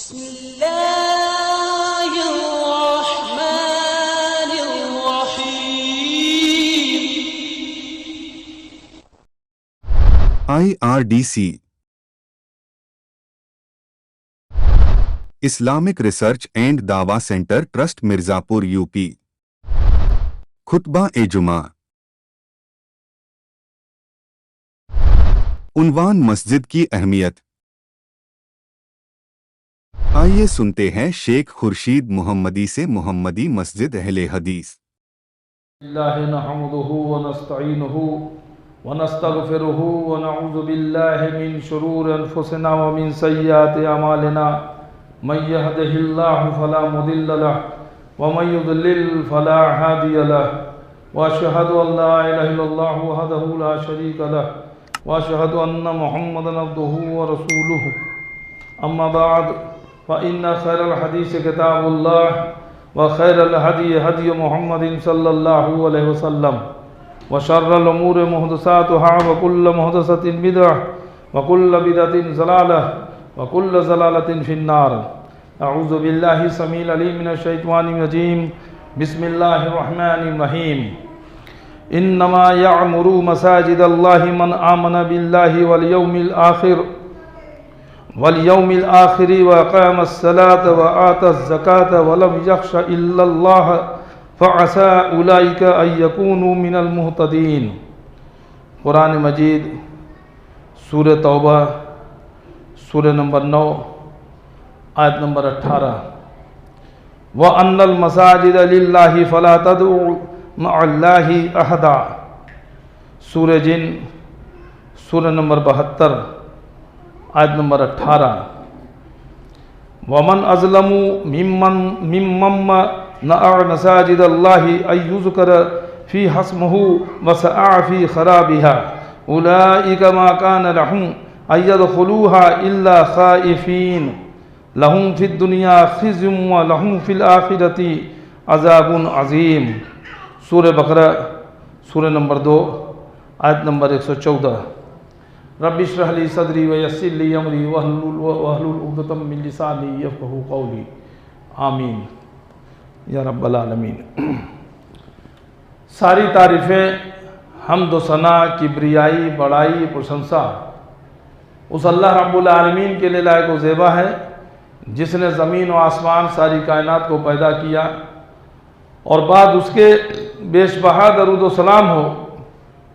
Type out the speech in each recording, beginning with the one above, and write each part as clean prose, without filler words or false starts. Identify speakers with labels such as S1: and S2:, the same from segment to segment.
S1: IRDC Islamic research and दावा centre trust Mirzapur UP. खुतबा ए जुमा। उन्वान मस्जिद की अहमियत। आइए सुनते हैं शेख खुर्शीद मोहम्मदी से मोहम्मदी मस्जिद अहले हदीस।
S2: वनस्तगफिरुहु वनऊज़ु बिल्लाहि मिन शुरूरि अनफुसिना व मिन सय्यिआति अमालिना मन यहदिहिल्लाहु फला मुदिल्ल लहु व मन युद्लिल फला हादिय लहु व अशहदु अन ला इलाहा इल्लल्लाहु वहदहु ला शरीक लहु व अशहदु अन्न मुहम्मदन अब्दुहु व रसूलुहु अम्मा बाद फ़इन्न खैरल हदीस किताबुल्लाह व खैरल हदी हदी मुहम्मदिन सल्लल्लाहु अलैहि वसल्लम व शर्रल उमूर मुहदसातुहा व कुल्ल मुहदसतिन बिदअह व कुल्ल बिदअतिन ज़लालह व कुल्ल ज़लालतिन फिन्नार। अऊज़ु बिल्लाहि समील अलीम मिनश शैतानिर रजीम। बिस्मिल्लाहिर रहमानिर रहीम। इन्नमा यअमुरु मसाजिदल्लाहि मन आमना बिल्लाहि वल यौमिल आखिर व अक़ामस सलात व आतज़ ज़कात व लम यख़्श इल्लल्लाह फ़असा उलाइका अन यकूनु मिनल मुहतदीन। कुरान मजीद सूरह तौबा सूरह नंबर 9 आयत नंबर 18। व अन्नल मसाजिद लिल्लाहि फ़ला तदउ मअल्लाहि अहदा। सूरह जिन सूरह नंबर 72 आयत नंबर 18। वमन अज़लमु मिम्मन नअ मसाजिदल्लाहि अय्युज़कर फ़ी हस्मुहु व सआ फ़ी ख़राबिहा उलाइका मा कान लहुम अयदख़ुलूहा इल्ला ख़ाइफ़ीन लहुम फ़िद दुनिया ख़िज़्युम व लहुम फ़िल आख़िरति अज़ाबुन अज़ीम। सूरह बक़रा सूरह नंबर 2 आयत नंबर 114। रब्बि इश्रह ली सदरी व यस्सिर ली अमरी वहलुल उक़दतम मिन लिसानी यफ़क़हू क़ौली। आमीन या रब्बल आलमीन। सारी तारीफ़ें, हम्द व सना, किब्रियाई, बड़ाई, प्रशंसा उस अल्लाह रब्बुल आलमीन के लिए लायक व ज़ेबा है जिसने ज़मीन व आसमान सारी कायनात को पैदा किया और बाद उसके बेशबहा दरूद व सलाम हो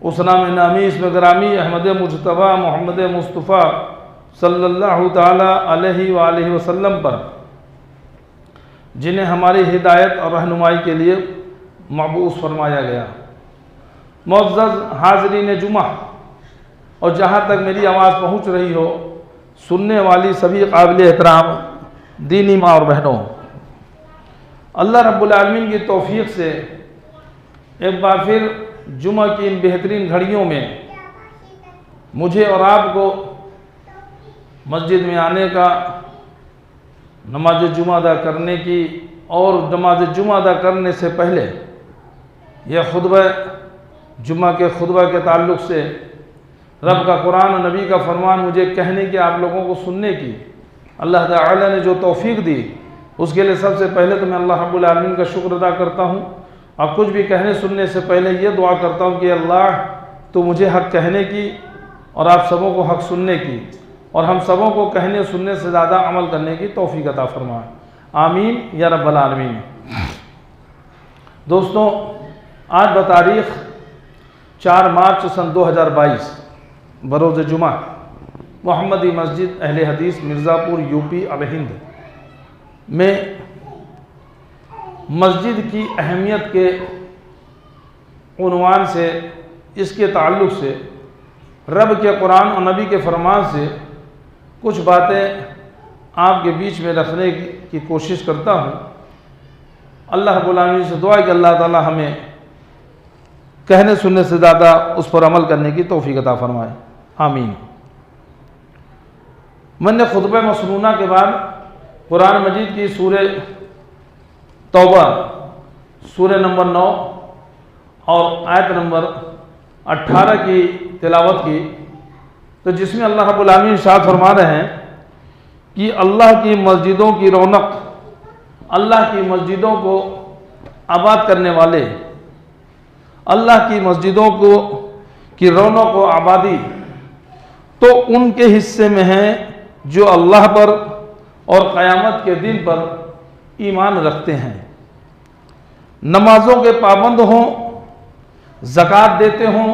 S2: उस नाम नामी इसमें ग्रामी अहमद मुज्तबा मोहम्मद मुस्तफ़ा सल्लल्लाहु ताला अलैहि व आलिहि वसल्लम पर, जिन्हें हमारी हिदायत और रहनुमाई के लिए मबऊस फरमाया गया। मुअज़्ज़ज़ हाज़रीन जुमा और जहाँ तक मेरी आवाज़ पहुँच रही हो, सुनने वाली सभी काबिल एहतराम दीनी माँ और बहनों, अल्लाह रब्बुल आलमीन की तौफ़ीक़ से एक बार फिर जुमा की इन बेहतरीन घड़ियों में मुझे और आपको मस्जिद में आने का, नमाज जुमा अदा करने की और नमाज जुमा अदा करने से पहले यह खुतबा जुमा के खुतबा के ताल्लुक़ से रब का कुरान और नबी का फरमान मुझे कहने की, आप लोगों को सुनने की अल्लाह ताला ने जो तौफ़ीक़ दी, उसके लिए सबसे पहले तो मैं अल्लाह रब्बुल आलमीन का शुक्र अदा करता हूँ। अब कुछ भी कहने सुनने से पहले ये दुआ करता हूँ कि अल्लाह तो मुझे हक़ कहने की और आप सबों को हक़ सुनने की और हम सबों को कहने सुनने से ज़्यादा अमल करने की तौफ़ीक़ अता फरमाए। आमीन या रब्बल आलमीन। दोस्तों, आज बतारीख़ 4 मार्च सन 2022 बरोज़ जुमा मोहम्मदी मस्जिद अहले हदीस मिर्ज़ापुर यूपी अब हिंद में मस्जिद की अहमियत के उन्वान से, इसके ताल्लुक़ से, रब के कुरान और नबी के फरमान से कुछ बातें आपके बीच में रखने की कोशिश करता हूँ। अल्लाह रब्बुल आलमीन से दुआ है कि अल्लाह ताला हमें कहने सुनने से ज़्यादा उस पर अमल करने की तौफ़ीक़ अता फरमाए। आमीन। मैंने खुतबा मसनूना के बाद कुरान मजीद की सूरह तौबा सूरह नंबर 9 और आयत नंबर 18 की तिलावत की, तो जिसमें अल्लाह रब्बुल आलमीन इरशाद फरमा रहे हैं कि अल्लाह की मस्जिदों की रौनक, अल्लाह की मस्जिदों को आबाद करने वाले, अल्लाह की मस्जिदों को की रौनक व आबादी तो उनके हिस्से में है जो अल्लाह पर और क़यामत के दिन पर ईमान रखते हैं, नमाजों के पाबंद हों, ज़कात देते हों,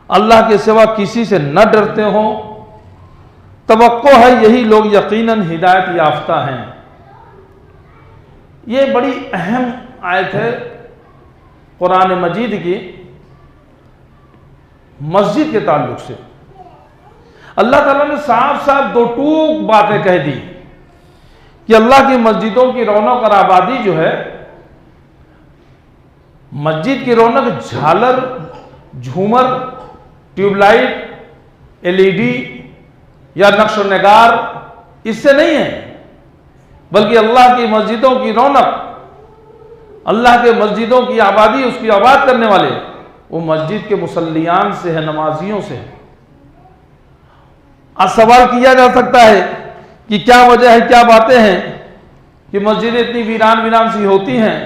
S2: अल्लाह के सिवा किसी से न डरते हों। तवक्को है यही लोग यकीनन हिदायत याफ्ता हैं। ये बड़ी अहम आयत है कुरान मजीद की मस्जिद के ताल्लुक से। अल्लाह ताला ने साफ साफ दो टूक बातें कह दी कि अल्लाह की मस्जिदों की रौनक और आबादी जो है, मस्जिद की रौनक झालर, झूमर, ट्यूबलाइट, एलईडी या नक्शो नगार इससे नहीं है, बल्कि अल्लाह की मस्जिदों की रौनक, अल्लाह के मस्जिदों की आबादी, उसकी आबाद करने वाले वो मस्जिद के मुसल्लियान से है, नमाजियों से है। आज सवाल किया जा सकता है कि क्या वजह है, क्या बातें हैं कि मस्जिदें इतनी वीरान वीरान सी होती हैं।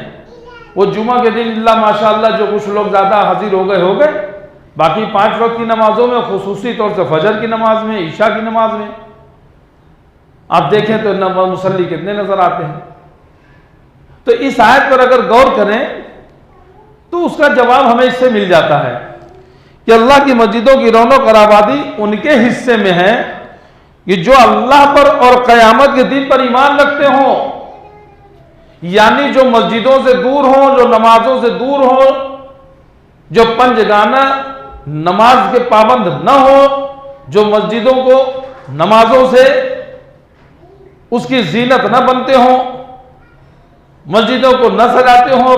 S2: वो जुमा के दिन अल्लाह माशाअल्लाह जो कुछ लोग ज़्यादा हाजिर हो गए, बाकी 5 वक्त की नमाजों में, खुसूसी तौर से फजर की नमाज में, ईशा की नमाज में आप देखें तो मुसल्ली कितने नजर आते हैं। तो इस आयत पर अगर गौर करें तो उसका जवाब हमें इससे मिल जाता है कि अल्लाह की मस्जिदों की रौनक और आबादी उनके हिस्से में है कि जो अल्लाह पर और क़यामत के दिन पर ईमान रखते हों, यानी जो मस्जिदों से दूर हों, जो नमाजों से दूर हों, जो पंजगाना नमाज के पाबंद न हो, जो मस्जिदों को नमाजों से उसकी जीनत न बनते हों, मस्जिदों को न सजाते हों,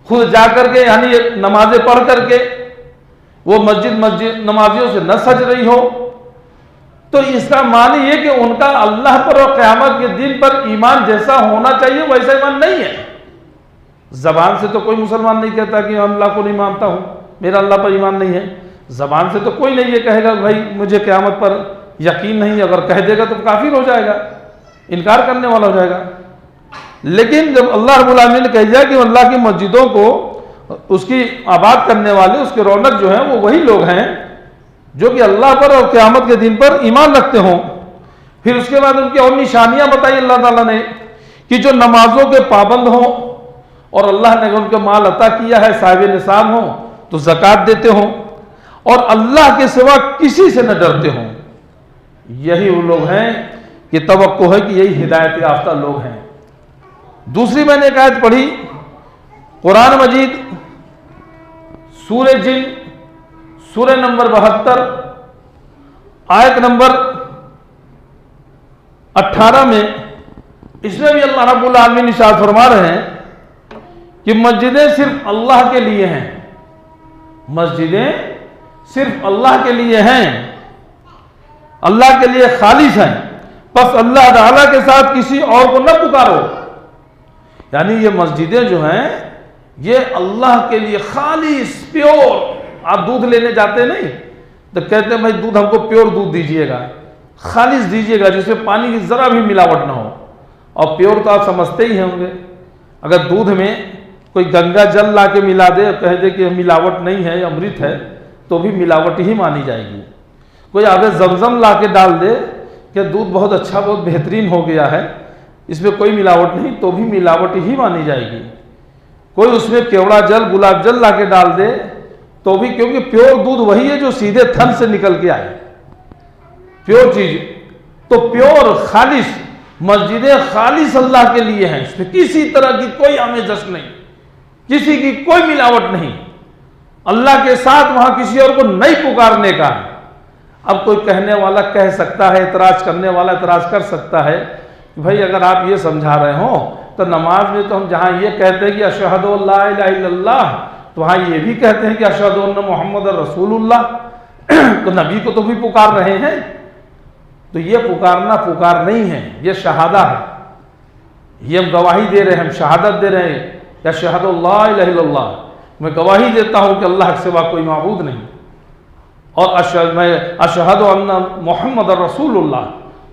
S2: खुद जाकर के यानी नमाजें पढ़ करके वो मस्जिद नमाजियों से न सज रही हो, तो इसका मानी ये कि उनका अल्लाह पर और क़यामत के दिन पर ईमान जैसा होना चाहिए वैसा ईमान नहीं है। जबान से तो कोई मुसलमान नहीं कहता कि अल्लाह को नहीं मानता हूं, मेरा अल्लाह पर ईमान नहीं है। जबान से तो कोई नहीं ये कहेगा भाई मुझे क़यामत पर यकीन नहीं। अगर कह देगा तो काफिर हो जाएगा, इनकार करने वाला हो जाएगा। लेकिन जब अल्लाह रब्बुल आलमीन ने कह दिया कि अल्लाह की मस्जिदों को उसकी आबाद करने वाले, उसके रौनक जो है वो वही लोग हैं जो कि अल्लाह पर और क़यामत के दिन पर ईमान रखते हों। फिर उसके बाद उनकी और निशानियां बताई अल्लाह ताला ने कि जो नमाजों के पाबंद हों और अल्लाह ने उनको माल अता किया है, साहिब निसाब हों तो ज़कात देते हों और अल्लाह के सिवा किसी से न डरते हों। यही वो लोग हैं कि तवक्को है कि यही हिदायत याफ्ता लोग हैं। दूसरी मैंने एक आयत पढ़ी कुरान मजीद सूरह जिन, सूरह नंबर 72 आयत नंबर 18 में, इसमें भी अल्लाह रब्बुल आलमीन इरशाद फरमा रहे हैं कि मस्जिदें सिर्फ अल्लाह के लिए हैं, मस्जिदें सिर्फ अल्लाह के लिए हैं, अल्लाह के लिए खालिस हैं, बस अल्लाह ताला के साथ किसी और को न पुकारो। यानी ये मस्जिदें जो हैं ये अल्लाह के लिए खालिस, प्योर। आप दूध लेने जाते नहीं तो कहते हैं भाई दूध हमको प्योर दूध दीजिएगा, खालिस दीजिएगा, जिसमें पानी की जरा भी मिलावट ना हो। और प्योर तो आप समझते ही होंगे, अगर दूध में कोई गंगा जल ला के मिला दे, कह दे कि मिलावट नहीं है, अमृत है, तो भी मिलावट ही मानी जाएगी। कोई आगे जमजम ला के डाल दे कि दूध बहुत अच्छा, बहुत बेहतरीन हो गया है, इसमें कोई मिलावट नहीं, तो भी मिलावट ही मानी जाएगी। कोई उसमें केवड़ा जल, गुलाब जल ला के डाल दे तो भी, क्योंकि प्योर दूध वही है जो सीधे थन से निकल के आए, प्योर चीज। तो प्योर खालिस मस्जिदें खालिस अल्लाह के लिए हैं, इसमें किसी तरह की कोई आमेजश नहीं, किसी की कोई मिलावट नहीं, अल्लाह के साथ वहां किसी और को नहीं पुकारने का। अब कोई कहने वाला कह सकता है, एतराज करने वाला एतराज कर सकता है कि भाई अगर आप ये समझा रहे हो तो नमाज में तो हम जहां ये कहते हैं कि अशहदु अल्ला इलाहा इल्लल्लाह, तो वहां ये भी कहते हैं कि अशहदु अन्ना मुहम्मदुर रसूलुल्लाह, तो नबी को तो भी पुकार रहे हैं। तो ये पुकारना पुकार नहीं है, ये शहादा है, ये हम गवाही दे रहे हैं, हम शहादत दे रहे हैं या अशहदु अल्ला इलाहा इल्लल्लाह, मैं गवाही देता हूं कि अल्लाह के सिवा कोई माबूद नहीं, और मैं अशहदु अन्ना मुहम्मदुर रसूलुल्लाह,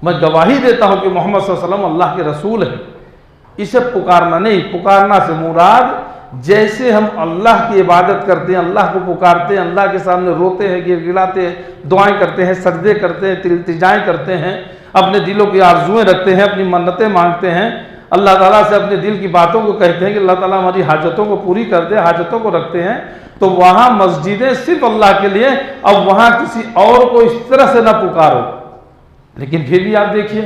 S2: मैं गवाही देता हूँ कि मोहम्मद सल्लल्लाहु अलैहि वसल्लम अल्लाह के रसूल है। इसे पुकारना नहीं, पुकारना से मुराद जैसे हम अल्लाह की इबादत करते हैं, अल्लाह को पुकारते हैं, अल्लाह के सामने रोते हैं, गिड़गिड़ाते हैं, दुआएं करते हैं, सजदे करते हैं, इल्तिजाएं करते हैं, अपने दिलों की आरजुएं रखते हैं, अपनी मन्नतें मांगते हैं, अल्लाह ताला से अपने दिल की बातों को कहते हैं कि अल्लाह ताला हमारी हाजतों को पूरी कर दे, हाजतों को रखते हैं, तो वहाँ मस्जिदें सिर्फ अल्लाह के लिए, अब वहाँ किसी और को इस तरह से ना पुकारो। लेकिन फिर भी आप देखिए,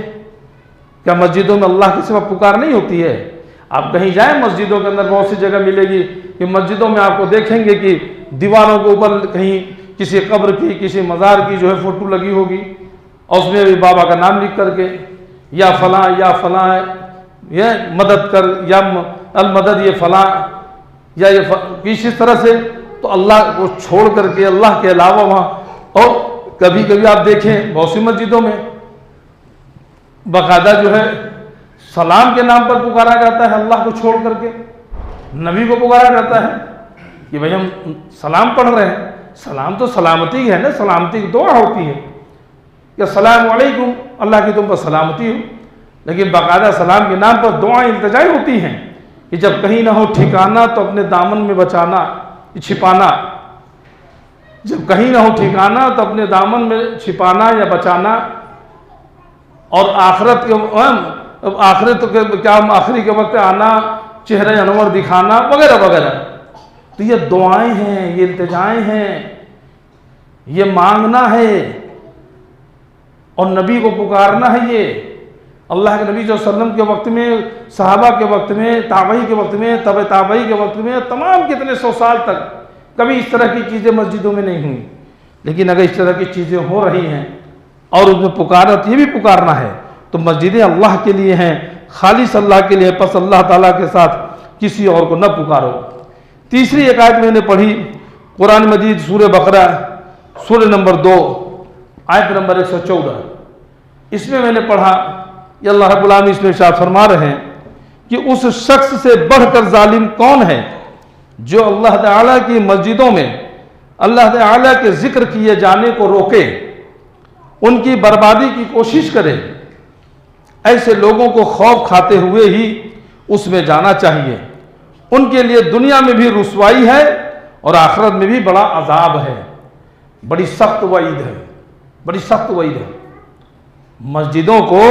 S2: क्या मस्जिदों में अल्लाह की सिवा पुकार नहीं होती है? आप कहीं जाएं मस्जिदों के अंदर, बहुत सी जगह मिलेगी कि मस्जिदों में आपको देखेंगे कि दीवारों के ऊपर कहीं किसी कब्र की, किसी मज़ार की जो है फोटो लगी होगी, और उसमें भी बाबा का नाम लिख करके या फलां ये मदद कर, या अल मदद ये फलां, या ये किसी तरह से, तो अल्लाह को छोड़ करके अल्लाह के अलावा वहाँ, और कभी कभी आप देखें बहुत सी मस्जिदों में बाकायदा जो है सलाम के नाम पर पुकारा जाता है, अल्लाह को छोड़ करके नबी को पुकारा जाता है कि भाई हम सलाम पढ़ रहे हैं। सलाम तो सलामती है ना, सलामती की दुआ होती है कि अस्सलामु अलैकुम, अल्लाह की तुम पर सलामती हो। लेकिन बाकायदा सलाम के नाम पर दुआएं इल्तिजाएं होती हैं कि जब कहीं ना हो ठिकाना तो अपने दामन में बचाना, छिपाना, जब कहीं ना हो ठिकाना तो अपने दामन में छिपाना या बचाना, और आखिरत के क्या आखिरी के वक्त आना, चेहरे अनवर दिखाना वगैरह वगैरह। तो ये दुआएं हैं, ये इल्तिजाएं हैं, ये मांगना है और नबी को पुकारना है। ये अल्लाह के नबी सल्लल्लाहु अलैहि वसल्लम के वक्त में, सहाबा के वक्त में, ताबई के वक्त में, तब ताबई के वक्त में, तमाम कितने 100 साल तक कभी इस तरह की चीज़ें मस्जिदों में नहीं हुई। लेकिन अगर इस तरह की चीज़ें हो रही हैं और उसमें पुकारत ये भी पुकारना है, तो मस्जिदें अल्लाह के लिए हैं, खालिस अल्लाह के लिए, बस अल्लाह ताला के साथ किसी और को न पुकारो। तीसरी एक आयत मैंने पढ़ी कुरान मजीद सूरह बकरा सूरह नंबर 2 आयत नंबर 114। इसमें मैंने पढ़ा कि अल्लाह रब्बुल आलमीन इसमें इरशाद फरमा रहे हैं कि उस शख्स से बढ़कर जालिम कौन है जो अल्लाह ताला की मस्जिदों में अल्लाह ताला के जिक्र किए जाने को रोके, उनकी बर्बादी की कोशिश करे। ऐसे लोगों को खौफ खाते हुए ही उसमें जाना चाहिए। उनके लिए दुनिया में भी रुसवाई है और आखिरत में भी बड़ा अजाब है। बड़ी सख्त वईद है, बड़ी सख्त वईद है। मस्जिदों को,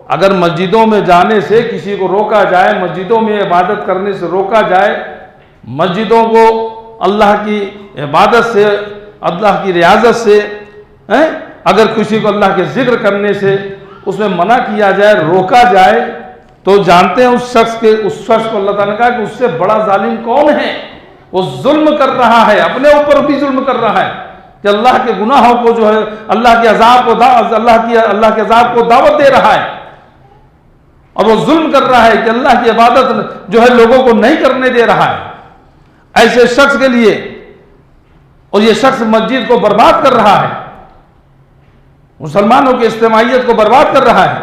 S2: अगर मस्जिदों में जाने से किसी को रोका जाए, मस्जिदों में इबादत करने से रोका जाए, मस्जिदों को अल्लाह की इबादत से, अल्लाह की रियाजत से, अगर किसी को अल्लाह के जिक्र करने से उसमें मना किया जाए, रोका जाए, तो जानते हैं उस शख्स को अल्लाह ताला ने कहा कि उससे बड़ा जालिम कौन है। वो जुल्म कर रहा है, अपने ऊपर भी जुल्म कर रहा है कि अल्लाह के गुनाहों को जो है, अल्लाह के अजाब को अल्लाह के अजाब को दावत दे रहा है, और वो जुल्म कर रहा है कि अल्लाह की इबादत जो है लोगों को नहीं करने दे रहा है। ऐसे शख्स के लिए, और ये शख्स मस्जिद को बर्बाद कर रहा है, मुसलमानों की इज्तिमाइयत को बर्बाद कर रहा है,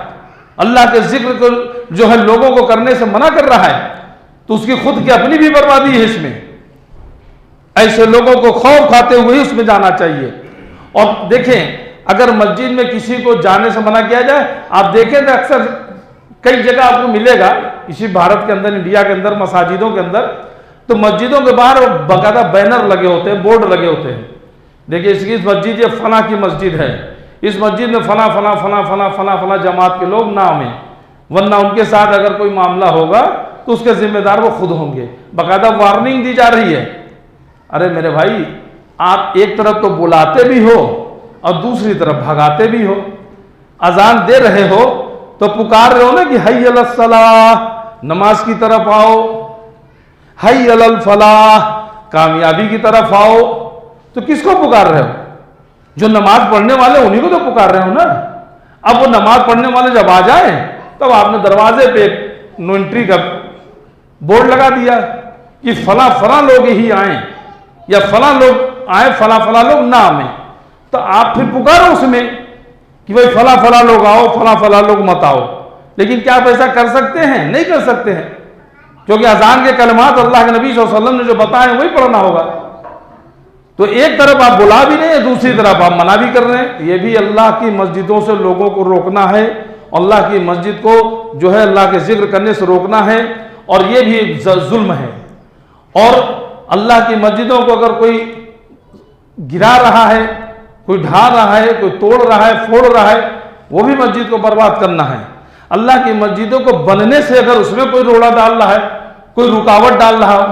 S2: अल्लाह के जिक्र को जो है लोगों को करने से मना कर रहा है, तो उसकी खुद की अपनी भी बर्बादी है इसमें। ऐसे लोगों को खौफ खाते हुए ही उसमें जाना चाहिए। और देखें, अगर मस्जिद में किसी को जाने से मना किया जाए, आप देखें तो अक्सर कई जगह आपको मिलेगा इसी भारत के अंदर, इंडिया के अंदर, मसाजिदों के अंदर, तो मस्जिदों के बाहर बाकायदा बैनर लगे होते हैं, बोर्ड लगे होते हैं। देखिए, इसकी मस्जिद ये फला की मस्जिद है, इस मस्जिद में फला फला फला फला फला फला जमात के लोग नाम है, वरना उनके साथ अगर कोई मामला होगा तो उसके जिम्मेदार वो खुद होंगे। बाकायदा वार्निंग दी जा रही है। अरे मेरे भाई, आप एक तरफ तो बुलाते भी हो और दूसरी तरफ भगाते भी हो। अजान दे रहे हो तो पुकार रहे हो ना कि हई अल सलाह, नमाज की तरफ आओ, हई अल फलाह, कामयाबी की तरफ आओ। तो किसको पुकार रहे हो? जो नमाज पढ़ने वाले उन्हीं को तो पुकार रहे हो ना। अब वो नमाज पढ़ने वाले जब आ जाए तब आपने दरवाजे पे नो एंट्री का बोर्ड लगा दिया कि फला फला लोग ही आए या फला लोग आए, फला फला लोग ना आए। तो आप फिर पुकारो उसमें कि भाई फला फला लोग आओ, फला फला लोग मत आओ। लेकिन क्या आप ऐसा कर सकते हैं? नहीं कर सकते हैं, क्योंकि अजान के कलमात अल्लाह के नबी सल्लल्लाहु अलैहि वसल्लम ने जो बताए वही पढ़ना होगा। तो एक तरफ आप बुला भी नहीं है, दूसरी तरफ आप मना भी कर रहे हैं। ये भी अल्लाह की मस्जिदों से लोगों को रोकना है, अल्लाह की मस्जिद को जो है अल्लाह के जिक्र करने से रोकना है, और ये भी जुल्म है। और अल्लाह की मस्जिदों को अगर कोई गिरा रहा है, कोई ढा रहा है, कोई तोड़ रहा है, फोड़ रहा है, वो भी मस्जिद को बर्बाद करना है। अल्लाह की मस्जिदों को बनने से अगर उसमें कोई रोड़ा डाल रहा है, कोई रुकावट डाल रहा हो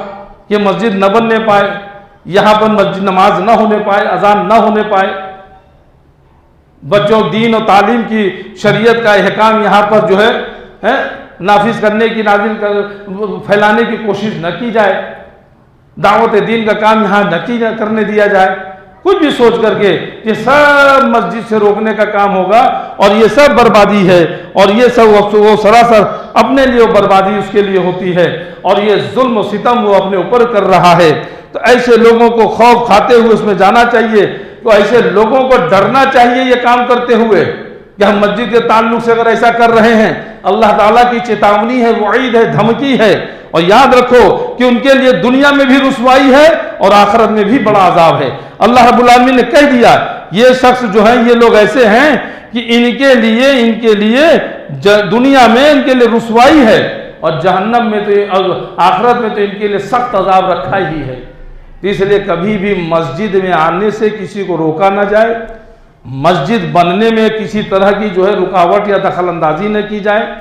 S2: कि मस्जिद न बनने पाए, यहाँ पर मस्जिद नमाज न होने पाए, अजान न होने पाए, बच्चों दीन और तालीम की शरीयत का अहकाम यहाँ पर जो है नाफिज करने की, नाजिल कर फैलाने की कोशिश न की जाए, दावत दीन का काम यहाँ न करने दिया जाए, कुछ भी सोच करके ये सब मस्जिद से रोकने का काम होगा, और ये सब बर्बादी है, और ये सब वो सरासर अपने लिए बर्बादी उसके लिए होती है, और ये जुल्म सितम वो अपने ऊपर कर रहा है। तो ऐसे लोगों को खौफ खाते हुए उसमें जाना चाहिए, तो ऐसे लोगों को डरना चाहिए ये काम करते हुए कि हम मस्जिद के ताल्लुक से अगर ऐसा कर रहे हैं, अल्लाह ताला की चेतावनी है, वईद है, धमकी है। और याद रखो कि उनके लिए दुनिया में भी रुसवाई है और आखिरत में भी बड़ा अजाब है। अल्लाह रब्बुल आलमीन ने कह दिया ये शख्स जो है, ये लोग ऐसे हैं कि इनके लिए दुनिया में इनके लिए रुसवाई है, और जहन्नम में तो आखिरत में तो इनके लिए सख्त अजाब रखा ही है। इसलिए कभी भी मस्जिद में आने से किसी को रोका ना जाए, मस्जिद बनने में किसी तरह की जो है रुकावट या दखल अंदाजी न की जाए,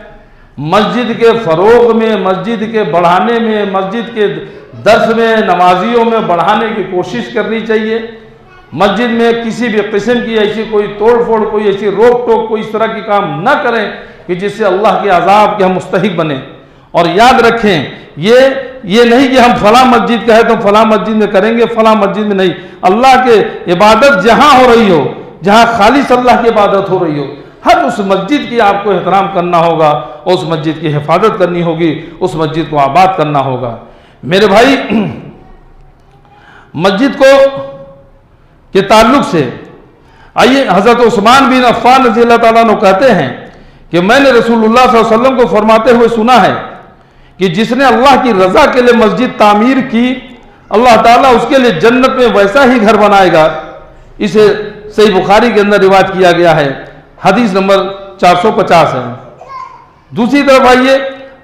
S2: मस्जिद के फरोग में, मस्जिद के बढ़ाने में, मस्जिद के दर्स में, नमाजियों में बढ़ाने की कोशिश करनी चाहिए। मस्जिद में किसी भी किस्म की ऐसी कोई तोड़ फोड़, कोई ऐसी रोक टोक, कोई इस तरह की काम न करें कि जिससे अल्लाह के अजाब के हम मुस्तहिक बने। और याद रखें ये नहीं कि हम फला मस्जिद का है तो फला मस्जिद में करेंगे, फला मस्जिद में नहीं। अल्लाह के इबादत जहाँ हो रही हो, जहाँ खालिस अल्लाह की इबादत हो रही हो, हर उस मस्जिद की आपको एहतराम करना होगा, और उस मस्जिद की हिफाजत करनी होगी, उस मस्जिद को आबाद करना होगा। मेरे भाई, मस्जिद को के ताल्लुक से आइए, हजरत उस्मान बिन अफ़्फ़ान रज़ी अल्लाह ताला अन्हु कहते हैं कि मैंने रसूलुल्लाह सल्लल्लाहु अलैहि वसल्लम को फरमाते हुए सुना है कि जिसने अल्लाह की रजा के लिए मस्जिद तामीर की, अल्लाह ताला उसके लिए जन्नत में वैसा ही घर बनाएगा। इसे सही बुखारी के अंदर रिवायत किया गया है, हदीस नंबर 450 है। दूसरी तरफ आइए,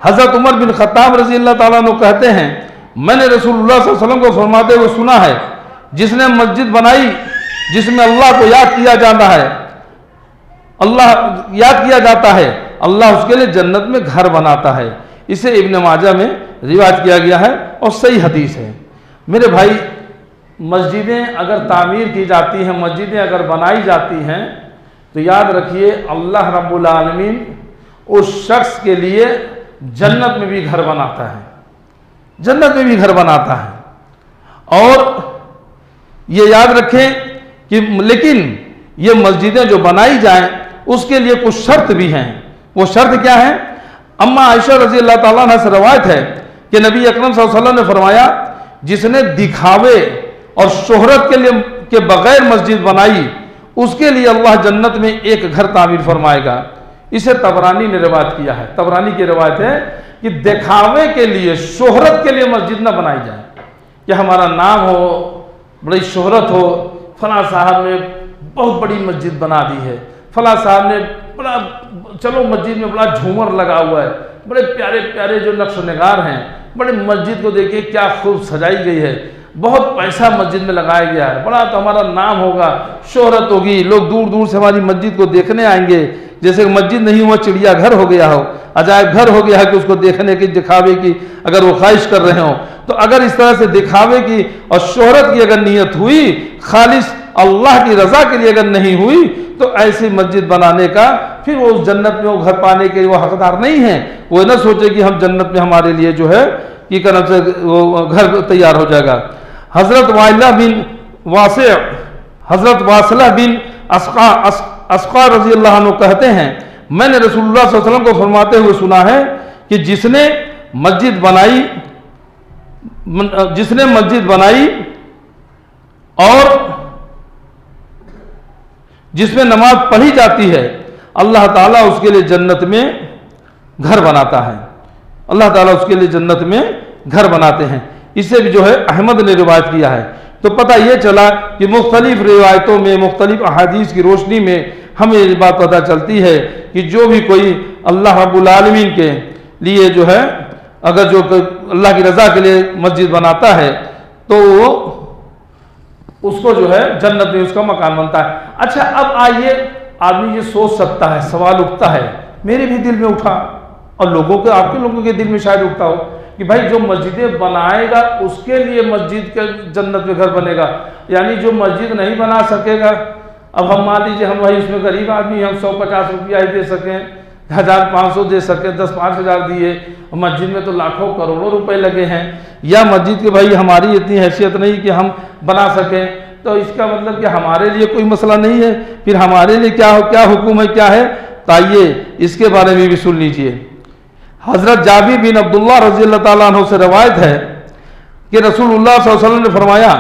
S2: हजरत उमर बिन खत्ताब रज़ी अल्लाह ताला अन्हु कहते हैं मैंने रसूलुल्लाह सल्लल्लाहु अलैहि वसल्लम को फरमाते हुए सुना है, जिसने मस्जिद बनाई जिसमें अल्लाह को याद किया जाता है, अल्लाह उसके लिए जन्नत में घर बनाता है। इसे इब्न माजा में रिवायत किया गया है और सही हदीस है। मेरे भाई, मस्जिदें अगर तामीर की जाती हैं, मस्जिदें अगर बनाई जाती हैं, तो याद रखिए अल्लाह रब्बुल आलमीन उस शख्स के लिए जन्नत में भी घर बनाता है, जन्नत में भी घर बनाता है। और ये याद रखें कि लेकिन ये मस्जिदें जो बनाई जाएं उसके लिए कुछ शर्त भी हैं। वो शर्त क्या है? अम्मा आयशा रज़ी अल्लाह ताला अन्हा से रवायत है कि नबी अकरम सल्लल्लाहु अलैहि वसल्लम ने फरमाया, जिसने दिखावे और शोहरत के बगैर मस्जिद बनाई, उसके लिए अल्लाह जन्नत में एक घर तामीर फरमाएगा। इसे तबरानी ने रिवायत किया है। तबरानी की रिवायत है कि दिखावे के लिए, शोहरत के लिए मस्जिद न बनाई जाए, कि हमारा नाम हो, बड़ी शोहरत हो, फला साहब ने बहुत बड़ी मस्जिद बना दी है, फला साहब ने बड़ा, चलो मस्जिद में बड़ा झूमर लगा हुआ है, बड़े प्यारे प्यारे जो नक्श नगार हैं, बड़े मस्जिद को देखिए क्या खूब सजाई गई है, बहुत पैसा मस्जिद में लगाया गया है, बड़ा तो हमारा नाम होगा, शोहरत होगी, लोग दूर दूर से हमारी मस्जिद को देखने आएंगे। जैसे मस्जिद नहीं हुआ चिड़िया घर हो गया हो, अजायब घर हो गया है कि उसको देखने की, दिखावे की अगर वो ख्वाहिश कर रहे हो। तो अगर इस तरह से दिखावे की और शोहरत की अगर नीयत हुई, खालिस अल्लाह की रजा के लिए अगर नहीं हुई, तो ऐसी मस्जिद बनाने का फिर वो उस जन्नत में वो घर पाने के वो हकदार नहीं है। वो न सोचे कि हम जन्नत में हमारे लिए जो है कि करम से वो घर तैयार हो जाएगा। हजरत वासिला बिन अस्का रज़ी अल्लाह अन्हु कहते हैं, मैंने रसूलुल्लाह सल्लल्लाहु अलैहि वसल्लम को फरमाते हुए सुना है कि जिसने मस्जिद बनाई और जिसमें नमाज पढ़ी जाती है, अल्लाह ताला उसके लिए जन्नत में घर बनाता है। अल्लाह ताला उसके लिए जन्नत में घर बनाते हैं। इसे भी जो है अहमद ने रिवायत किया है। तो पता ये चला कि मुख्तलिफ रिवायतों में, मुख्तलिफ अहादीस की रोशनी में हमें ये बात पता चलती है कि जो भी कोई अल्लाह रब्बुल आलमीन के लिए जो है, अगर जो अल्लाह की रज़ा के लिए मस्जिद बनाता है तो वो उसको जो है जन्नत में उसका मकान बनता है। अच्छा, अब आइए, आदमी ये सोच सकता है, सवाल उठता है, मेरे भी दिल में उठा और लोगों के, आपके लोगों के दिल में शायद उठता हो कि भाई जो मस्जिदें बनाएगा उसके लिए मस्जिद के जन्नत में घर बनेगा, यानी जो मस्जिद नहीं बना सकेगा, अब हम मान लीजिए हम वही उसमें गरीब आदमी, हम 150 रुपया ही दे सकें, 1500 दे सकें, 10-5 दिए, मस्जिद में तो लाखों करोड़ों रुपए लगे हैं, या मस्जिद के भाई हमारी इतनी हैसियत नहीं कि हम बना सकें, तो इसका मतलब कि हमारे लिए कोई मसला नहीं है, फिर हमारे लिए क्या हुक्म है, क्या है, तो आइए इसके बारे में भी सुन लीजिए। हजरत जाबिर बिन अब्दुल्लाह रज़ी अल्लाह ताला अन्हु से रवायत है कि रसूलुल्लाह सल्लल्लाहु अलैहि वसल्लम ने फरमाया,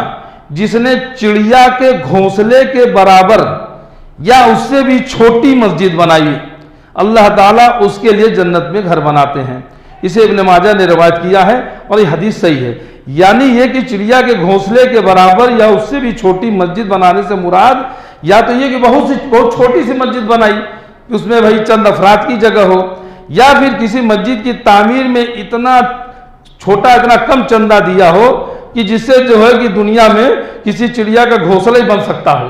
S2: जिसने चिड़िया के घोंसले के बराबर या उससे भी छोटी मस्जिद बनाई, अल्लाह ताला उसके लिए जन्नत में घर बनाते हैं। इसे इब्न माजा ने रवायत किया है और ये हदीस सही है। यानी ये कि चिड़िया के घोंसले के बराबर या उससे भी छोटी मस्जिद बनाने से मुराद या तो ये कि बहुत छोटी सी मस्जिद बनाई, उसमें भाई चंद अफराद की जगह हो, या फिर किसी मस्जिद की तामीर में इतना छोटा, इतना कम चंदा दिया हो कि जिससे जो है कि दुनिया में किसी चिड़िया का घोंसला ही बन सकता हो,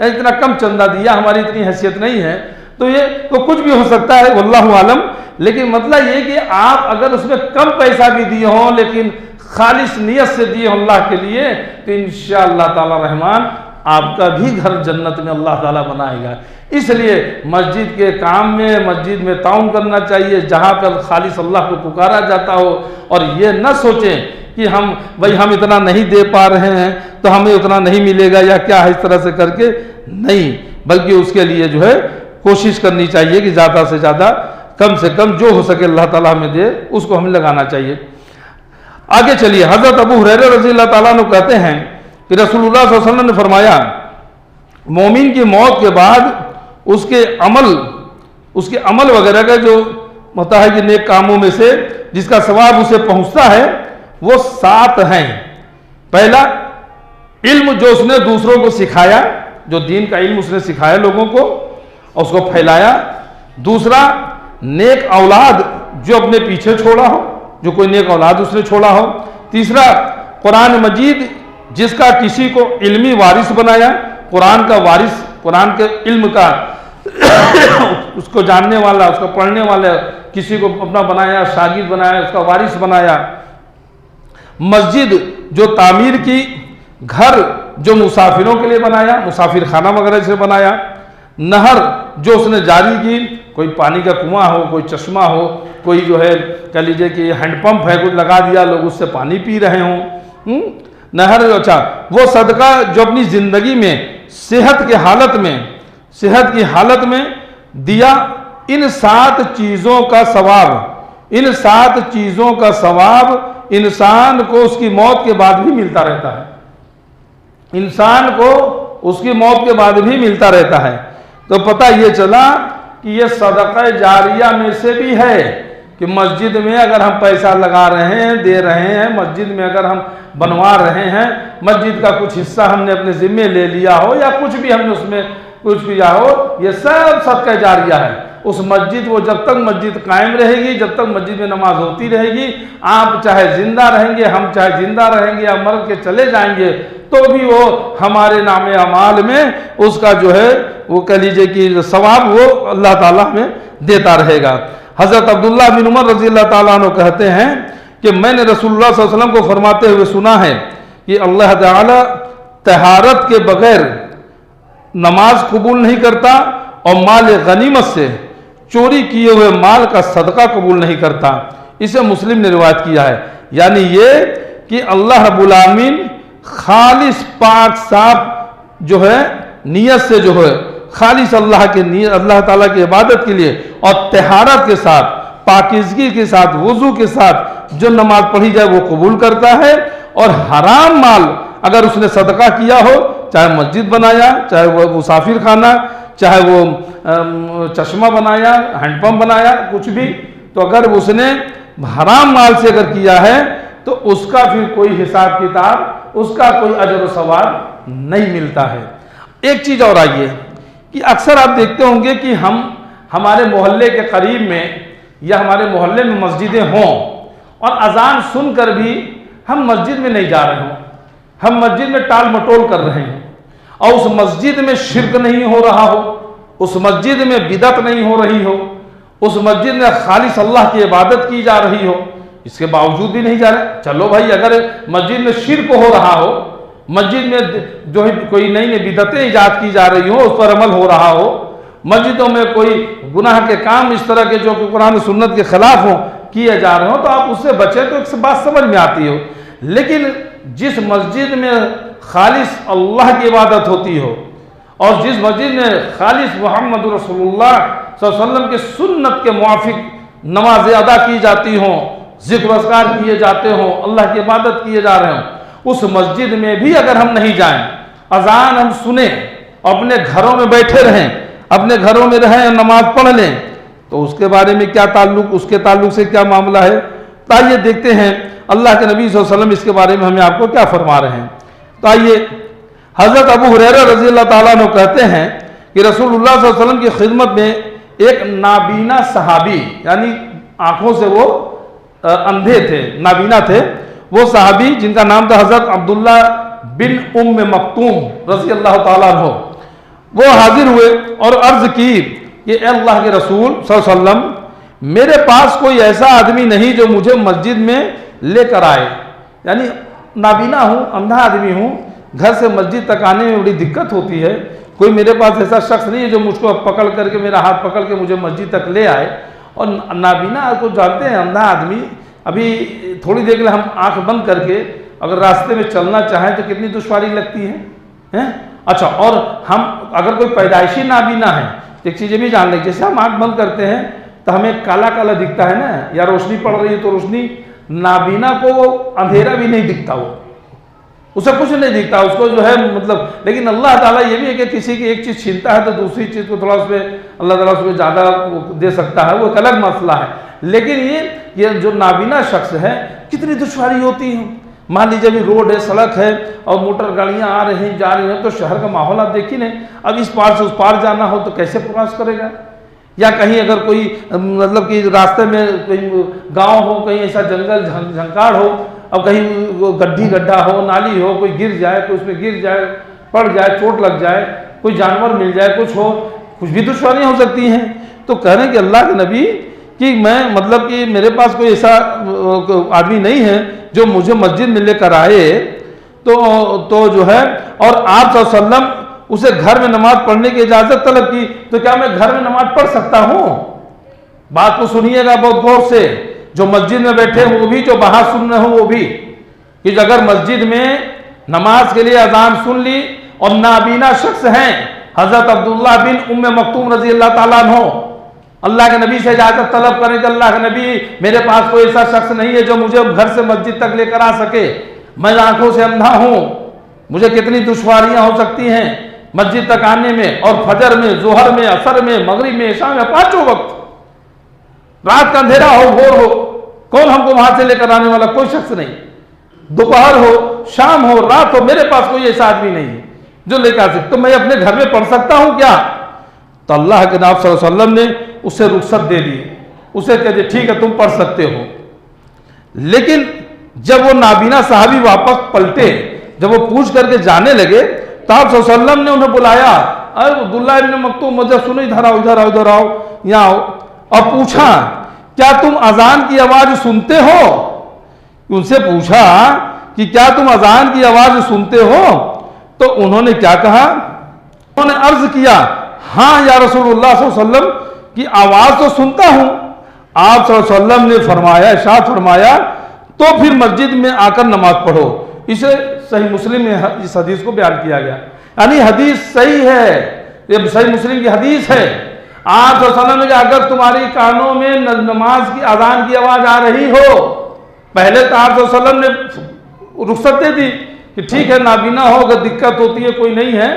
S2: इतना कम चंदा दिया, हमारी इतनी हैसियत नहीं है, तो ये तो कुछ भी हो सकता है, वल्लाहु आलम। लेकिन मतलब ये कि आप अगर उसमें कम पैसा भी दिए हों लेकिन खालिस नियत से दिए हों अल्लाह के लिए, तो इंशाअल्लाह ताला रहमान आपका भी घर जन्नत में अल्लाह ताला बनाएगा। इसलिए मस्जिद के काम में, मस्जिद में ताउन करना चाहिए, जहाँ पर खालिस अल्लाह को पुकारा जाता हो, और ये न सोचें कि हम इतना नहीं दे पा रहे हैं तो हमें उतना नहीं मिलेगा या क्या है, इस तरह से करके नहीं, बल्कि उसके लिए जो है कोशिश करनी चाहिए कि ज़्यादा से ज़्यादा, कम से कम जो हो सके अल्लाह ताला हमें दे, उसको हमें लगाना चाहिए। आगे चलिए, हज़रत अबू हुरैरा रज़ी अल्लाह ताला अन्हु कहते हैं कि रसूलुल्लाह सल्लल्लाहु अलैहि वसल्लम ने फरमाया, मोमिन की मौत के बाद उसके अमल वगैरह का जो होता है कि नेक कामों में से जिसका सवाब उसे पहुंचता है, वो 7 हैं। पहला, इल्म जो उसने दूसरों को सिखाया, जो दीन का इल्म उसने सिखाया लोगों को और उसको फैलाया। दूसरा, नेक औलाद जो अपने पीछे छोड़ा हो, जो कोई नेक औलाद उसने छोड़ा हो। तीसरा, कुरान मजीद जिसका किसी को इल्मी वारिस बनाया, कुरान का वारिस, कुरान के इल्म का उसको जानने वाला, उसको पढ़ने वाला किसी को अपना बनाया, शागिर्द बनाया, उसका वारिस बनाया। मस्जिद जो तामीर की, घर जो मुसाफिरों के लिए बनाया, मुसाफिर खाना वगैरह से बनाया। नहर जो उसने जारी की, कोई पानी का कुआं हो, कोई चश्मा हो, कोई जो है कह लीजिए कि हैंडपंप है, कुछ लगा दिया, लोग उससे पानी पी रहे हों, नहर। अच्छा, वो सदका जो अपनी ज़िंदगी में सेहत की हालत में दिया। इन 7 चीज़ों का सवाब, इंसान को उसकी मौत के बाद भी मिलता रहता है, इंसान को उसकी मौत के बाद भी मिलता रहता है। तो पता ये चला कि ये सदका जारिया में से भी है कि मस्जिद में अगर हम पैसा लगा रहे हैं, दे रहे हैं, मस्जिद में अगर हम बनवा रहे हैं, मस्जिद का कुछ हिस्सा हमने अपने जिम्मे ले लिया हो या कुछ भी हमने उसमें कुछ किया हो, ये सब सदका जारिया है। उस मस्जिद वो जब तक मस्जिद कायम रहेगी, जब तक मस्जिद में नमाज होती रहेगी, आप चाहे जिंदा रहेंगे, हम चाहे जिंदा रहेंगे या मर के चले जाएंगे, तो भी वो हमारे नामे अमाल में उसका जो है वो कह लीजिए कि सवाब वो अल्लाह ताला हमें देता रहेगा। हज़रत अब्दुल्लाह बिन उमर रज़ी अल्लाह ताला अन्हु कहते हैं कि मैंने रसूलुल्लाह सल्लल्लाहु अलैहि वसल्लम को फरमाते हुए सुना है कि अल्लाह ताला तहारत के बगैर नमाज कबूल नहीं करता और माल गनीमत से चोरी किए हुए माल का सदका कबूल नहीं करता। इसे मुस्लिम ने रिवायत किया है। यानी ये कि अल्लाह रब्बुल आमीन खालिस पाक साफ जो है नियत से जो है खालिस अल्लाह ताला की इबादत के लिए और तहारत के साथ, पाकीज़गी के साथ, वुज़ू के साथ जो नमाज पढ़ी जाए वो कबूल करता है। और हराम माल अगर उसने सदका किया हो, चाहे मस्जिद बनाया, चाहे वो मुसाफिर खाना, चाहे वो चश्मा बनाया, हैंडपम्प बनाया, कुछ भी, तो अगर उसने हराम माल से अगर किया है तो उसका फिर कोई हिसाब किताब, उसका कोई अजर सवाब नहीं मिलता है। एक चीज़ और आई है कि अक्सर आप देखते होंगे कि हमारे मोहल्ले के करीब में या हमारे मोहल्ले में मस्जिदें हों और अजान सुनकर भी हम मस्जिद में नहीं जा रहे हों, हम मस्जिद में टाल मटोल कर रहे हैं, और उस मस्जिद में शिरक नहीं हो रहा हो, उस मस्जिद में बिदअत नहीं हो रही हो, उस मस्जिद में खालिस अल्लाह की इबादत की जा रही हो, इसके बावजूद भी नहीं जा रहे। चलो भाई, अगर मस्जिद में शिरक हो रहा हो, मस्जिद में जो है कोई नई नई बिदअतें ईजाद की जा रही हो, उस पर अमल हो रहा हो, मस्जिदों में कोई गुनाह के काम इस तरह के जो कि कुरान सुन्नत के खिलाफ हो किए जा रहे हो, तो आप उससे बचें, तो एक बात समझ में आती हो। लेकिन जिस मस्जिद में खालिस अल्लाह की इबादत होती हो और जिस मस्जिद में खालिस मोहम्मद रसूलुल्लाह सल्लल्लाहु अलैहि वसल्लम के सुन्नत के मुआफिक नमाजें अदा की जाती हों, जिक्र अस्कार किए जाते हों, अल्लाह की इबादत किए जा रहे हों, उस मस्जिद में भी अगर हम नहीं जाएं, अजान हम सुने, अपने घरों में बैठे रहें, अपने घरों में रहें, नमाज पढ़ लें, तो उसके बारे में क्या ताल्लुक, उसके ताल्लुक से क्या मामला है। तो आइए देखते हैं अल्लाह के नबी सल्लल्लाहु अलैहि वसल्लम इसके बारे में हमें आपको क्या फरमा रहे हैं। तो आइए, हज़रत अबू हुरैरा रज़ी अल्लाह ताला अन्हु कहते हैं कि रसूलुल्लाह सल्लल्लाहु अलैहि वसल्लम की खिदमत में एक नाबीना सहाबी, यानी आंखों से वो अंधे थे, नाबीना थे, वो सहाबी जिनका नाम था हज़रत अब्दुल्ला बिन उम्म मक्तूम रज़ी अल्लाह ताला अन्हु, वो हाजिर हुए और अर्ज की कि अल्लाह के रसूल सल्लल्लाहु अलैहि वसल्लम, मेरे पास कोई ऐसा आदमी नहीं जो मुझे मस्जिद में लेकर आए, यानी नाबीना हूँ, अंधा आदमी हूँ, घर से मस्जिद तक आने में बड़ी दिक्कत होती है, कोई मेरे पास ऐसा शख्स नहीं है जो मुझको पकड़ करके, मेरा हाथ पकड़ के मुझे मस्जिद तक ले आए। और नाबीना को जानते हैं, अंधा आदमी, अभी थोड़ी देर के लिए हम आंख बंद करके अगर रास्ते में चलना चाहें तो कितनी दुश्वारी लगती है, हैं? अच्छा, और हम अगर कोई पैदाइशी नाबीना है, एक चीज़ भी जान लें, जैसे हम आंख बंद करते हैं तो हमें काला काला दिखता है ना, या रोशनी पड़ रही है तो रोशनी, नाबीना को अंधेरा भी नहीं दिखता, वो उसे कुछ नहीं दिखता, उसको जो है मतलब। लेकिन अल्लाह ताला ये भी है कि किसी की एक चीज़ छीनता है तो दूसरी चीज़ को थोड़ा उसमें अल्लाह ताला उसको ज़्यादा दे सकता है, वो एक अलग मसला है। लेकिन ये जो नाबीना शख्स है, कितनी दुश्वारी होती है। मान लीजिए अभी रोड है, सड़क है और मोटर गाड़ियाँ आ रही जा रही हैं, तो शहर का माहौल आप देखिए नहीं, अब इस पार से उस पार जाना हो तो कैसे क्रॉस करेगा। या कहीं अगर कोई मतलब कि रास्ते में कोई गांव हो, कहीं ऐसा जंगल झंकाड़ हो, अब कहीं गड्ढी गड्ढा हो, नाली हो, कोई गिर जाए, कोई उसमें गिर जाए, पड़ जाए, चोट लग जाए, कोई जानवर मिल जाए, कुछ हो, कुछ भी दुश्वारियाँ हो सकती हैं। तो कह रहे हैं कि अल्लाह के नबी कि मैं मतलब कि मेरे पास कोई ऐसा आदमी नहीं है जो मुझे मस्जिद में लेकर आए, तो जो है, और आप सल्लल्लाहु अलैहि वसल्लम उसे घर में नमाज पढ़ने की इजाज़त तलब की, तो क्या मैं घर में नमाज पढ़ सकता हूँ? बात को सुनिएगा बहुत गौर से, जो मस्जिद में बैठे हो वो भी, जो बाहर सुन रहे हो वो भी, कि अगर मस्जिद में नमाज के लिए अजान सुन ली और नाबीना शख्स हैं, हज़रत अब्दुल्ला बिन उम्म मक्तूम रज़ी अल्लाह ताला अन्हु, अल्लाह के नबी से इजाज़त तलब करें कि अल्लाह के नबी, मेरे पास कोई ऐसा शख्स नहीं है जो मुझे घर से मस्जिद तक लेकर आ सके, मैं आंखों से अंधा हूँ, मुझे कितनी दुश्वारियाँ हो सकती हैं मस्जिद तक आने में, और फजर में, जोहर में, असर में, मगरिब में, इशा में, पांचों वक्त, रात का अंधेरा हो, भोर हो, कौन हमको वहां से लेकर आने वाला? कोई शख्स नहीं। दोपहर हो, शाम हो, रात हो, मेरे पास कोई ऐसा आदमी नहीं है जो लेकर आ सकते, तो मैं अपने घर में पढ़ सकता हूं क्या? तो अल्लाह के नबी सल्लल्लाहु अलैहि वसल्लम ने उसे रुखसत दे दी, उसे कह दिया ठीक है तुम पढ़ सकते हो। लेकिन जब वो नाबीना साहबी वापस पलटे, जब वो पूछ करके जाने लगे, तो आप सल्लल्लाहु अलैहि वसल्लम ने उन्हें बुलाया, अरे अब्दुल्ला इब्न मक्तूम, मुझे सुनो, इधर आओ, इधर आओ, इधर आओ, यहाँ आओ, और पूछा क्या तुम अजान की आवाज सुनते हो? उनसे पूछा कि क्या तुम अजान की आवाज सुनते हो? तो उन्होंने क्या कहा? उन्होंने अर्ज किया, हाँ या रसूलुल्लाह सल्लल्लाहु अलैहि वसल्लम की आवाज तो सुनता हूं। आप सल्लल्लाहु अलैहि वसल्लम ने फरमाया, इरशाद फरमाया, तो फिर मस्जिद में आकर नमाज पढ़ो। इसे सही मुस्लिम में इस हदीस को बयान किया गया, यानी हदीस सही है, ये सही मुस्लिम की हदीस है। आप सल्लल्लाहु अलैहि वसल्लम ने अगर तुम्हारी कानों में नमाज की अजान की आवाज आ रही हो, पहले तो आप सल्लल्लाहु अलैहि वसल्लम ने रुखसत दे दी कि ठीक है, नाबीना हो, अगर दिक्कत होती है, कोई नहीं है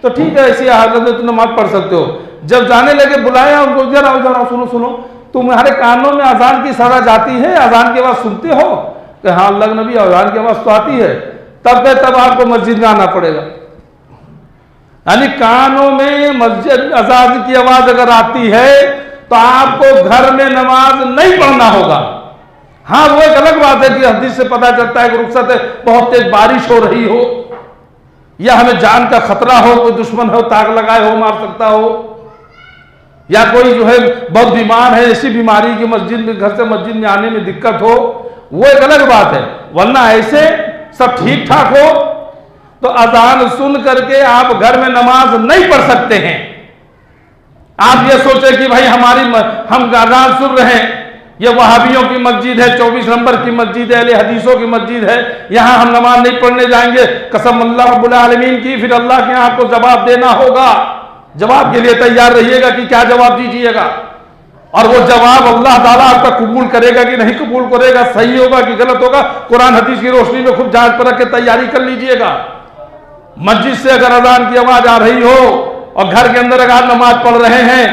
S2: तो ठीक है, ऐसी हालत में तुम नमाज पढ़ सकते हो। जब जाने लगे बुलाया उनको, इधर आओ, सुनो सुनो, तुम्हारे कानों में अजान की सदा जाती है, अजान की आवाज सुनते हो? कि हाँ अल्लाह के नबी अजान की आवाज़ तो आती है, तब के तब आपको मस्जिद में आना पड़ेगा। यानी कानों में मस्जिद अजान की आवाज़ अगर आती है तो आपको घर में नमाज नहीं पढ़ना होगा। हाँ वो एक अलग बात है कि हदीस से पता चलता है कि रुखसत है, बहुत तेज बारिश हो रही हो या हमें जान का खतरा हो, कोई दुश्मन हो ताक लगाए हो मार सकता हो, या कोई जो है बहुत बीमार है, ऐसी बीमारी की मस्जिद में घर से मस्जिद में आने में दिक्कत हो, वो एक अलग बात है। वरना ऐसे सब ठीक ठाक हो तो अजान सुन करके आप घर में नमाज नहीं पढ़ सकते हैं। आप ये सोचे कि भाई हम अजान सुन रहे हैं, ये वहाबियों की मस्जिद है, 24 नंबर की मस्जिद है, अहले हदीसों की मस्जिद है, यहाँ हम नमाज नहीं पढ़ने जाएंगे, कसम अल्लाह रब्बुल आलमीन की, फिर अल्लाह के यहाँ आपको जवाब देना होगा। जवाब के लिए तैयार रहिएगा कि क्या जवाब दीजिएगा, और वो जवाब अल्लाह ताला आपका कबूल करेगा कि नहीं कबूल करेगा, सही होगा कि गलत होगा, कुरान हदीस की रोशनी में खूब जांच परख के तैयारी कर लीजिएगा। मस्जिद से अगर अजान की आवाज आ रही हो और घर के अंदर अगर नमाज पढ़ रहे हैं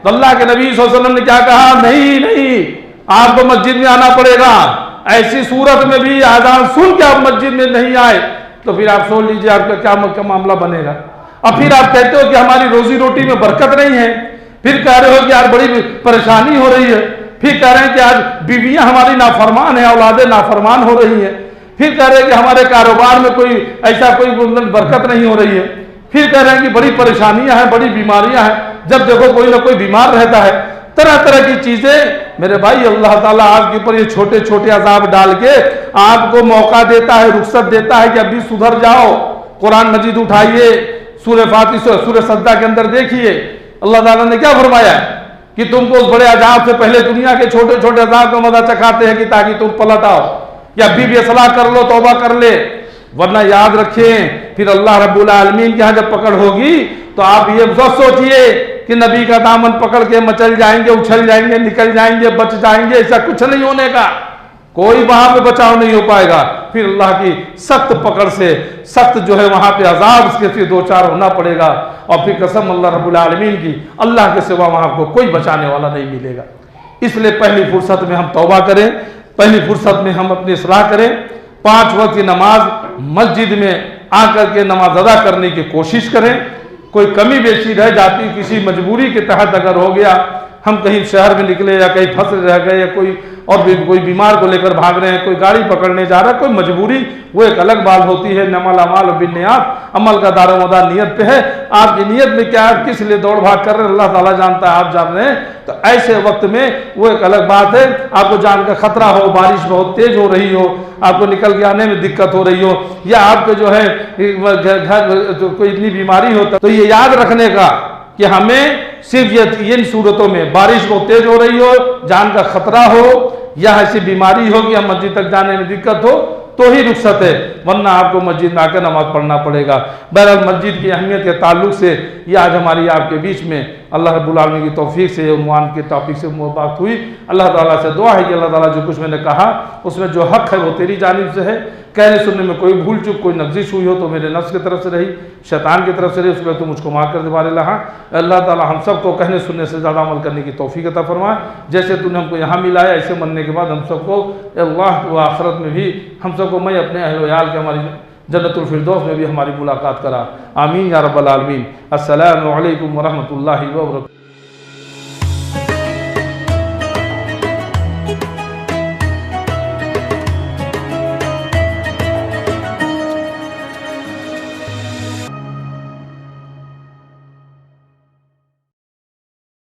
S2: तो अल्लाह के नबी सल्लल्लाहु अलैहि वसल्लम ने क्या कहा, नहीं आपको मस्जिद में आना पड़ेगा। ऐसी सूरत में भी अजान सुन के आप मस्जिद में नहीं आए तो फिर आप सोच लीजिए आपका क्या मामला बनेगा। और फिर आप कहते हो कि हमारी रोजी रोटी में बरकत नहीं है, फिर कह रहे हो कि यार बड़ी परेशानी हो रही है, फिर कह रहे हैं कि आज बीवियां हमारी नाफरमान है, औलादे नाफरमान हो रही है, फिर कह रहे हैं कि हमारे कारोबार में कोई ऐसा कोई बरकत नहीं हो रही है, फिर कह रहे हैं कि बड़ी परेशानियां हैं, बड़ी बीमारियां हैं। जब देखो कोई ना कोई बीमार रहता है, तरह तरह की चीजें। मेरे भाई अल्लाह ताला आपके ऊपर ये छोटे छोटे अजाब डाल के आपको मौका देता है, रुखसत देता है कि अभी सुधर जाओ। कुरान मजीद उठाइए, सूरह फातिहा सूरह सज्दा के अंदर देखिए अल्लाह ताला ने क्या फरमाया है कि तुमको उस बड़े अजाब से पहले दुनिया के छोटे छोटे अजाब का मजा चखाते हैं कि ताकि तुम पलट आओ, या अभी भी असलाह कर लो, तौबा कर ले। वरना याद रखें फिर अल्लाह रब्बुल आलमीन के यहाँ जब पकड़ होगी तो आप ये सोचिए कि नबी का दामन पकड़ के मचल जाएंगे, उछल जाएंगे, निकल जाएंगे, बच जाएंगे, ऐसा कुछ नहीं होने का। कोई वहां पे बचाव नहीं हो पाएगा। फिर अल्लाह की सख्त पकड़ से सख्त जो है वहां पे अजाब से फिर दो चार होना पड़ेगा, और फिर कसम अल्लाह रब्बुल आलमीन की, अल्लाह के सिवा वहां आपको कोई बचाने वाला नहीं मिलेगा। इसलिए पहली फुर्सत में हम तौबा करें, पहली फुर्सत में हम अपनी इस्लाह करें, 5 वक्त की नमाज मस्जिद में आकर के नमाज अदा करने की कोशिश करें। कोई कमी बेशी रह जाती, किसी मजबूरी के तहत अगर हो गया, हम कहीं शहर में निकले या कहीं फंस रह गए, या कोई और भी कोई बीमार को लेकर भाग रहे हैं, कोई गाड़ी पकड़ने जा रहा है, कोई मजबूरी, वो एक अलग बात होती है। नमल अमाल बिन्नियात, अमल का दारोमदार नियत पे है। आपकी नियत में क्या है, किस लिए दौड़ भाग कर रहे हैं, अल्लाह ताला जानता है, आप जान रहे हैं। तो ऐसे वक्त में वो एक अलग बात है। आपको जान का खतरा हो, बारिश बहुत तेज हो रही हो, आपको निकल के आने में दिक्कत हो रही हो, या आपके जो है घर तो कोई इतनी बीमारी हो, तो ये याद रखने का कि हमें सिर्फ इन सूरतों में बारिश बहुत तेज हो रही हो, जान का खतरा हो, या ऐसी बीमारी हो कि हम मस्जिद तक जाने में दिक्कत हो, तो ही रुखसत है, वरना आपको मस्जिद में आकर नमाज पढ़ना पड़ेगा। बहरहाल मस्जिद की अहमियत के ताल्लुक से ये आज हमारी आपके बीच में अल्लाह रब्बुल आलमीन की तौफीक से उन्वान के टॉपिक से बात हुई। अल्लाह ताला से दुआ है कि अल्लाह ताला जो कुछ मैंने कहा उसमें जो हक है वो तेरी जानिब से है। कहने सुनने में कोई भूल चूक, कोई नगजिश हुई हो तो मेरे नफ्स की तरफ से रही, शैतान की तरफ से रही, उसके लिए तो मुझको माफ़ कर दे बारे लहा। अल्लाह ताला हम सबको कहने सुनने से ज़्यादा अमल करने की तौफीक अता फरमाए। जैसे तूने हमको यहाँ मिलाया, ऐसे मनने के बाद हम सबको अल्लाह व आखिरत में भी हम सबको मैं अपने अहल याल के हमारी जन्नतुल फिरदौस में भी हमारी मुलाकात करा। आमीन या रब्बल आलमीन। अस्सलामु अलैकुम व रहमतुल्लाहि व बरकातहू।